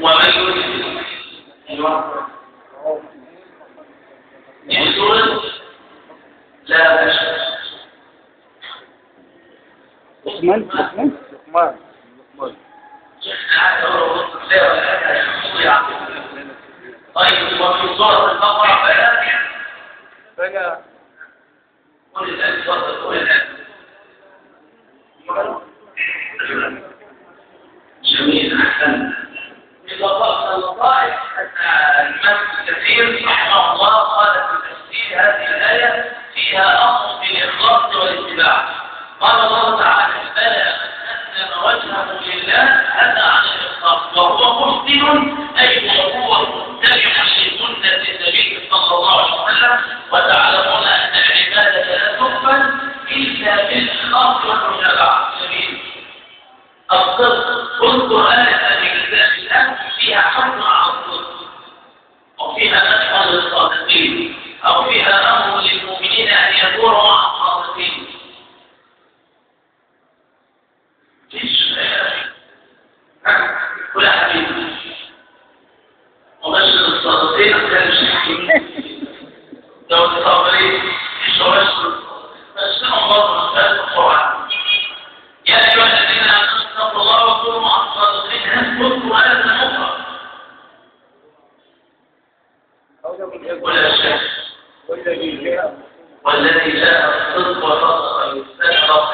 ومن يريد يسود لا أشهد عثمان طيب وفي سورة البقرة بيان قل الآن قل الآن جميل أحسن إضافة اللطائف أن الإمام كثير رحمه الله قال في تفسير هذه الآية فيها أمر بالإخلاص والاتباع. قال الله تعالى بلى من أسلم وجهه لله هذا عن الإخلاص وهو محسن أي وهو متبع لسنة النبي صلى الله عليه وسلم. وتعلمون أن العبادة لا تقبل إلا بالإخلاص والمتابعة. جميل. الصدق اذكر آية من كتاب الله فيها حكم على الصدق وفيها نشر للصادقين أو فيها أمر للمؤمنين أن يكونوا مع الصادقين. كل حبيبي وبشر الصادقين كان شيء لو الصابرين مش وبشر بشرهم برضه مسألة القرآن. يا أيها الذين آمنوا اتقوا الله وكونوا مع الصادقين. اذكروا آية أخرى ولا شك والذي جاء الصدق وصدق يستشرف